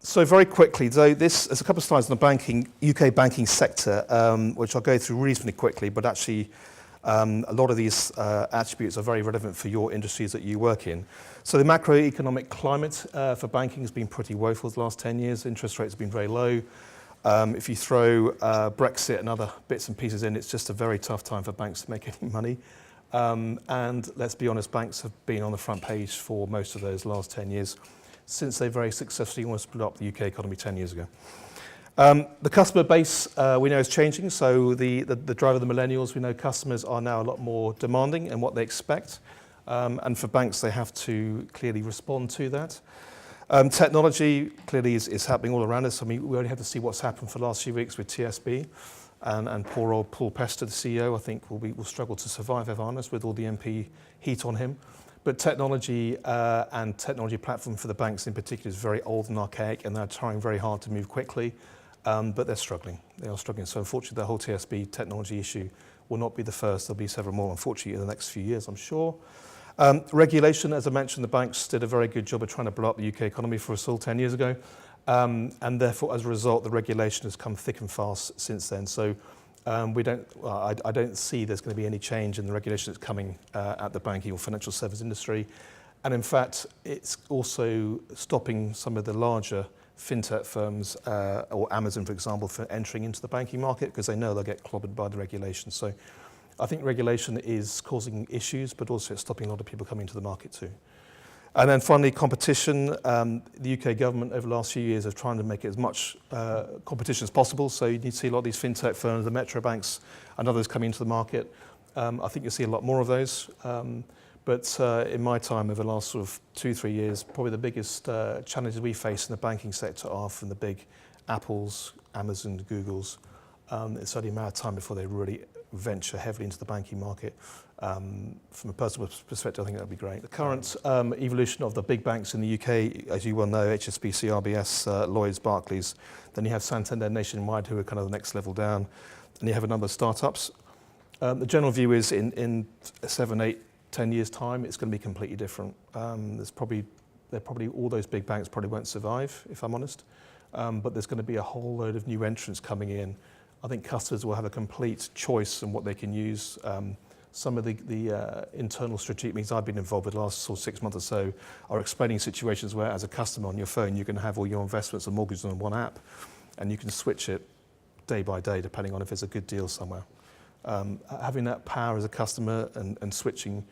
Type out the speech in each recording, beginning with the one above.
So very quickly, though, there's a couple of slides on the UK banking sector, which I'll go through reasonably quickly, but actually a lot of these attributes are very relevant for your industries that you work in. So the macroeconomic climate for banking has been pretty woeful the last 10 years. Interest rates have been very low. If you throw Brexit and other bits and pieces in, it's just a very tough time for banks to make any money. And let's be honest, banks have been on the front page for most of those last 10 years, since they very successfully almost split up the UK economy 10 years ago. The customer base we know is changing, so the drive of the millennials, we know customers are now a lot more demanding in what they expect, and for banks they have to clearly respond to that. Technology clearly is happening all around us. I mean, we only have to see what's happened for the last few weeks with TSB, and poor old Paul Pester, the CEO, I think will struggle to survive, if I'm honest, with all the MP heat on him. But technology and technology platform for the banks in particular is very old and archaic, and they're trying very hard to move quickly, but they're struggling. They are struggling. So unfortunately, the whole TSB technology issue will not be the first. There'll be several more, unfortunately, in the next few years, I'm sure. Regulation, as I mentioned, the banks did a very good job of trying to blow up the UK economy for us all 10 years ago, and therefore, as a result, the regulation has come thick and fast since then. So I don't see there's going to be any change in the regulation that's coming at the banking or financial service industry. And in fact, it's also stopping some of the larger fintech firms, or Amazon, for example, from entering into the banking market because they know they'll get clobbered by the regulation. So I think regulation is causing issues, but also it's stopping a lot of people coming to the market too. And then finally, competition. The UK government over the last few years are trying to make it as much competition as possible. So you need to see a lot of these fintech firms, the metro banks and others coming into the market. I think you'll see a lot more of those. But in my time over the last sort of 2-3 years, probably the biggest challenges we face in the banking sector are from the big Apples, Amazon, Googles. It's only a matter of time before they really venture heavily into the banking market. From a personal perspective, I think that would be great. The current evolution of the big banks in the UK, as you well know, HSBC, RBS, Lloyds, Barclays, then you have Santander Nationwide, who are kind of the next level down, and you have a number of startups. The general view is in 7, 8, 10 years' time, it's going to be completely different. All those big banks probably won't survive, if I'm honest, but there's going to be a whole load of new entrants coming in. I think customers will have a complete choice in what they can use. Some of the internal strategic meetings I've been involved with the last sort of 6 months or so are explaining situations where, as a customer on your phone, you can have all your investments and mortgages on one app, and you can switch it day by day depending on if there's a good deal somewhere. Having that power as a customer and switching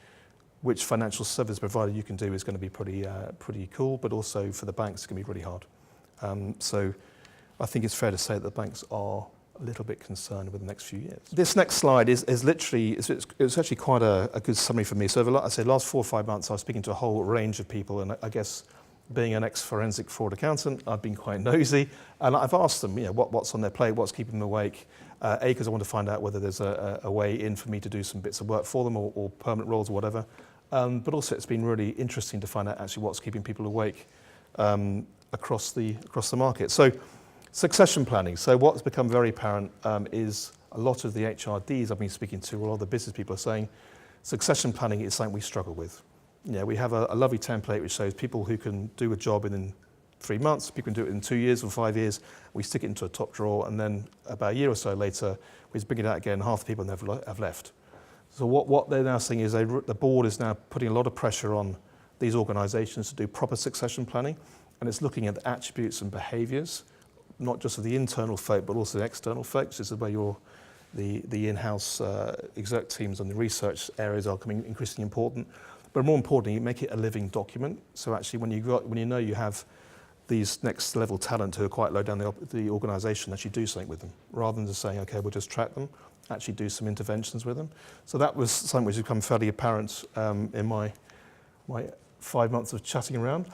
which financial service provider you can do is going to be pretty cool, but also for the banks it's going to be really hard. So I think it's fair to say that the banks are a little bit concerned with the next few years. This next slide is literally, it's actually quite a good summary for me. So over, I say, last 4 or 5 months, I was speaking to a whole range of people, and I guess being an ex-forensic fraud accountant, I've been quite nosy, and I've asked them, what's on their plate, what's keeping them awake, because I want to find out whether there's a way in for me to do some bits of work for them or permanent roles or whatever. But also it's been really interesting to find out actually what's keeping people awake across the market. So succession planning. So what's become very apparent is a lot of the HRDs I've been speaking to, or a lot of the business people are saying, succession planning is something we struggle with. We have a lovely template which shows people who can do a job within 3 months, people can do it in 2 years or 5 years. We stick it into a top drawer, and then about a year or so later, we bring it out again, half the people have left. So what they're now seeing is the board is now putting a lot of pressure on these organisations to do proper succession planning, and it's looking at the attributes and behaviours, not just of the internal folk, but also the external folks. This is where the in-house exec teams and the research areas are becoming increasingly important. But more importantly, you make it a living document. So actually, when you know you have these next level talent who are quite low down the organisation, actually do something with them, rather than just saying, okay, we'll just track them, actually do some interventions with them. So that was something which has become fairly apparent in my 5 months of chatting around.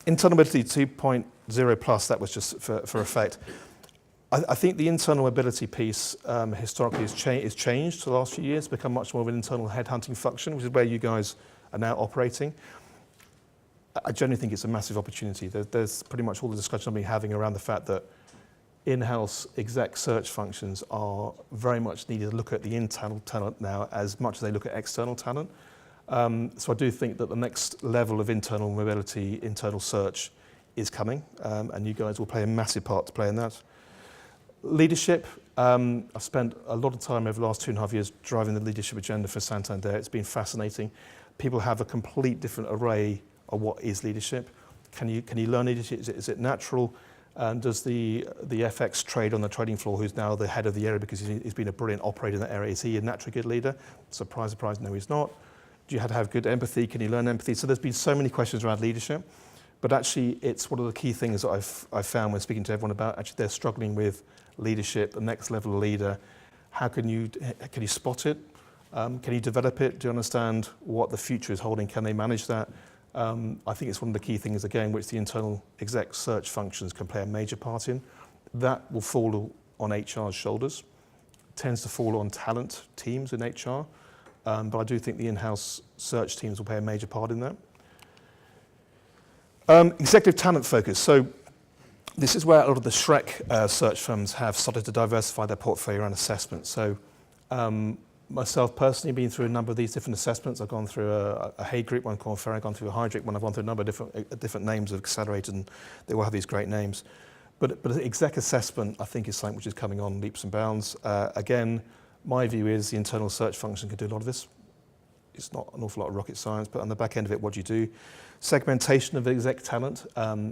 Internal mobility 2.0 plus, that was just for effect. I think the internal mobility piece historically has changed the last few years, become much more of an internal headhunting function, which is where you guys are now operating. I generally think it's a massive opportunity. There's pretty much all the discussion I've been having around the fact that in-house exec search functions are very much needed to look at the internal talent now as much as they look at external talent. So I do think that the next level of internal mobility, internal search is coming, and you guys will play a massive part to play in that. Leadership, I've spent a lot of time over the last 2.5 years driving the leadership agenda for Santander. It's been fascinating. People have a complete different array of what is leadership. Can you learn leadership? Is it natural? Does the FX trade on the trading floor, who's now the head of the area because he's been a brilliant operator in that area, is he a naturally good leader? Surprise, surprise, no, he's not. Do you have to have good empathy? Can you learn empathy? So there's been so many questions around leadership, but actually it's one of the key things that I've found when speaking to everyone about, actually they're struggling with leadership, the next level of leader. How can you spot it? Can you develop it? Do you understand what the future is holding? Can they manage that? I think it's one of the key things, again, which the internal exec search functions can play a major part in. That will fall on HR's shoulders. It tends to fall on talent teams in HR, but I do think the in-house search teams will play a major part in that. Executive talent focus. So this is where a lot of the Shrek search firms have started to diversify their portfolio and assessment. So myself personally, been through a number of these different assessments. I've gone through a Hay Group one, Corn Ferry, I've gone through a Hydric one, I've gone through a number of different names of accelerated, and they all have these great names. But exec assessment, I think, is something which is coming on leaps and bounds. Again, my view is the internal search function can do a lot of this. It's not an awful lot of rocket science, but on the back end of it, what do you do? Segmentation of exec talent.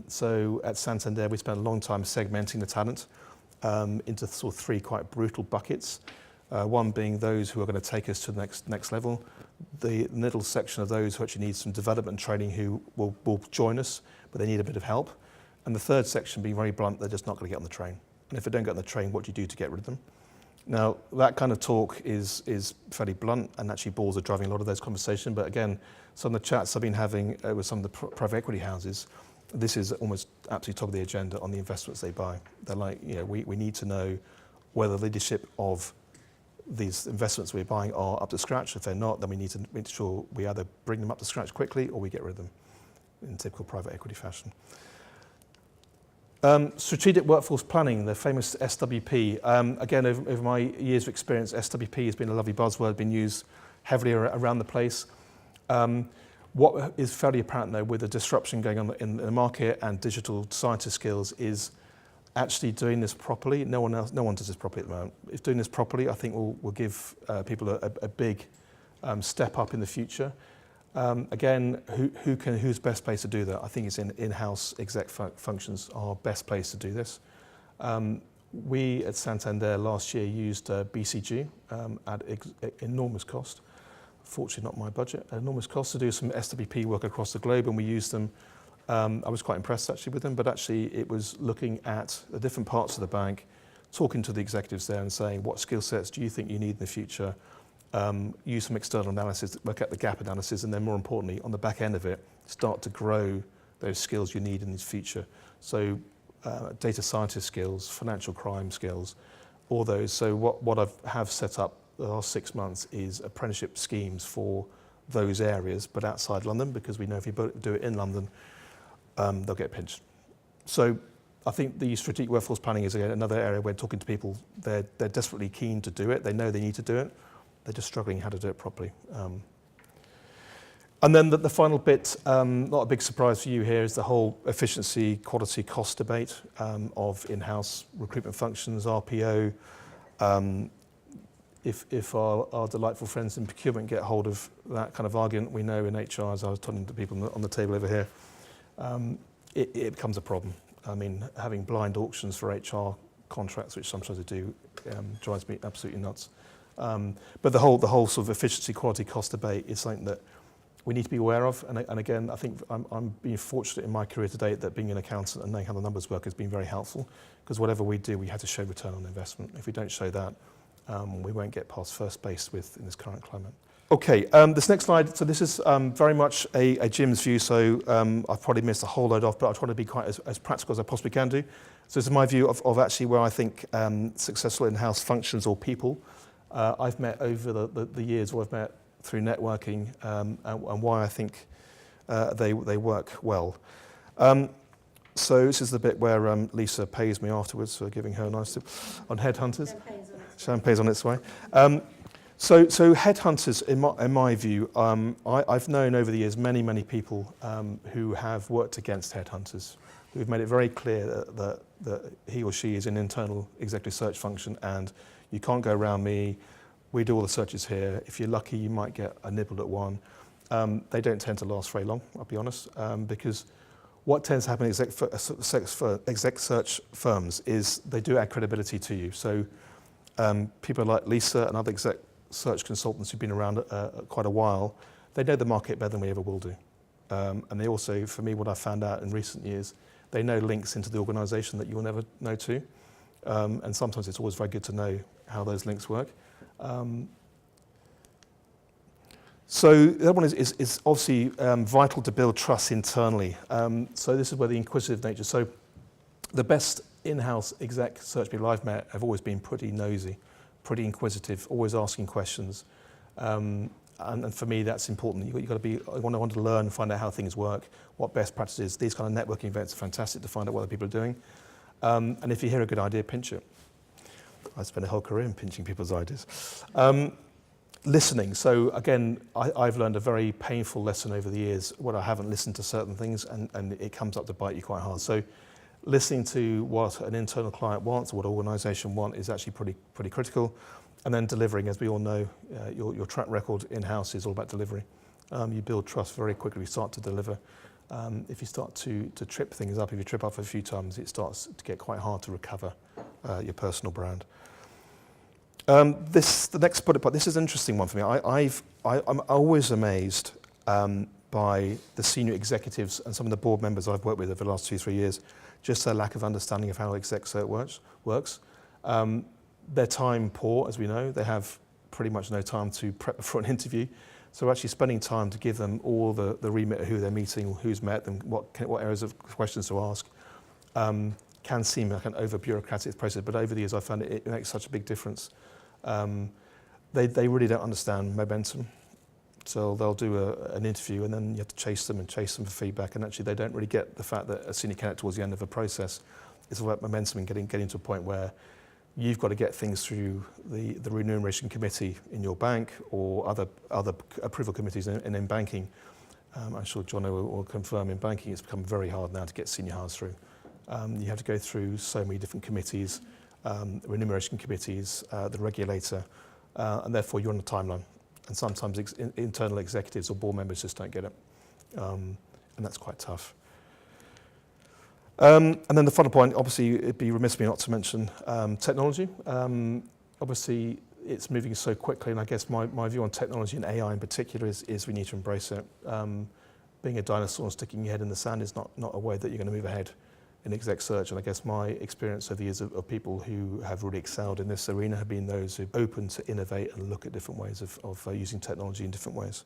So at Santander, we spent a long time segmenting the talent into sort of 3 quite brutal buckets. One being those who are going to take us to the next level. The middle section of those who actually need some development training who will join us, but they need a bit of help. And the third section, being very blunt, they're just not going to get on the train. And if they don't get on the train, what do you do to get rid of them? Now, that kind of talk is fairly blunt, and actually boards are driving a lot of those conversations. But again, some of the chats I've been having with some of the private equity houses, this is almost absolutely top of the agenda on the investments they buy. They're like, we need to know whether the leadership of these investments we're buying are up to scratch. If they're not, then we need to make sure we either bring them up to scratch quickly or we get rid of them in typical private equity fashion. Strategic workforce planning, the famous SWP. Again, over my years of experience, SWP has been a lovely buzzword, been used heavily around the place. What is fairly apparent, though, with the disruption going on in the market and digital scientist skills is actually doing this properly. No one does this properly at the moment. If doing this properly, I think will give people a big step up in the future. Again, who's best placed to do that? I think it's in-house exec functions are best placed to do this. We at Santander last year used BCG at enormous cost. Fortunately, not my budget. Enormous cost to do some SWP work across the globe, and we used them. I was quite impressed actually with them, but actually it was looking at the different parts of the bank, talking to the executives there and saying, what skill sets do you think you need in the future? Use some external analysis, work out the gap analysis, and then more importantly, on the back end of it, start to grow those skills you need in the future. So data scientist skills, financial crime skills, all those. So what I have set up the last 6 months is apprenticeship schemes for those areas, but outside London, because we know if you do it in London, they'll get pinched. So I think the strategic workforce planning is again another area where talking to people, they're desperately keen to do it. They know they need to do it. They're just struggling how to do it properly. And then the final bit, not a big surprise for you here, is the whole efficiency, quality, cost debate of in-house recruitment functions, RPO. If our delightful friends in procurement get hold of that kind of argument, we know in HR, as I was telling the people on the table over here, it becomes a problem. I mean, having blind auctions for HR contracts, which sometimes they do, drives me absolutely nuts. But the whole sort of efficiency, quality, cost debate is something that we need to be aware of. And again, I think I'm being fortunate in my career to date that being an accountant and knowing how the numbers work has been very helpful, because whatever we do, we have to show return on investment. If we don't show that, we won't get past first base in this current climate. Okay, this next slide, so this is very much a Jim's view, so I've probably missed a whole load off, but I'll try to be quite as practical as I possibly can do. So this is my view of actually where I think successful in-house functions or people I've met over the years, or I've met through networking, and why I think they work well. So this is the bit where Lisa pays me afterwards for giving her a nice tip on headhunters. Champagne's on its way. So headhunters, in my view, I've known over the years many people who have worked against headhunters, who've made it very clear that he or she is an internal executive search function and you can't go around me. We do all the searches here. If you're lucky, you might get a nibble at one. They don't tend to last very long, I'll be honest, because what tends to happen in exec search firms is they do add credibility to you. So people like Lisa and other exec search consultants who've been around quite a while, they know the market better than we ever will do. And they also, for me, what I've found out in recent years, they know links into the organisation that you'll never know too. And sometimes it's always very good to know how those links work. So the other one is obviously vital to build trust internally. So this is where the inquisitive nature. So the best in-house exec search people I've met have always been pretty nosy, pretty inquisitive, always asking questions. And for me, that's important. You've got to be, I want to learn, find out how things work, what best practices. These kind of networking events are fantastic to find out what other people are doing. And if you hear a good idea, pinch it. I spent a whole career in pinching people's ideas. Listening. So again, I've learned a very painful lesson over the years when I haven't listened to certain things, and it comes up to bite you quite hard. So listening to what an internal client wants, or what an organisation wants, is actually pretty critical. And then delivering, as we all know, your track record in-house is all about delivery. You build trust very quickly. You start to deliver. If you start to trip things up, if you trip up a few times, it starts to get quite hard to recover your personal brand. The next bullet point, this is an interesting one for me. I'm always amazed by the senior executives and some of the board members I've worked with over the last 2-3 years, just their lack of understanding of how exec search works. They're time poor, as we know. They have pretty much no time to prep for an interview. So actually spending time to give them all the remit of who they're meeting, who's met them, what areas of questions to ask, can seem like an over-bureaucratic process. But over the years, I found it makes such a big difference. They really don't understand momentum. So they'll do an interview and then you have to chase them for feedback. And actually, they don't really get the fact that a senior candidate towards the end of a process is all about momentum and getting to a point where you've got to get things through the remuneration committee in your bank or other approval committees in banking. I'm sure John will confirm in banking it's become very hard now to get senior hires through. You have to go through so many different committees, remuneration committees, the regulator, and therefore you're on a timeline. And sometimes internal executives or board members just don't get it. And that's quite tough. And then the final point, obviously, it'd be remiss of me not to mention technology. Obviously, it's moving so quickly, and I guess my view on technology and AI in particular is we need to embrace it. Being a dinosaur and sticking your head in the sand is not a way that you're going to move ahead in exec search. And I guess my experience over the years of people who have really excelled in this arena have been those who are open to innovate and look at different ways of using technology in different ways.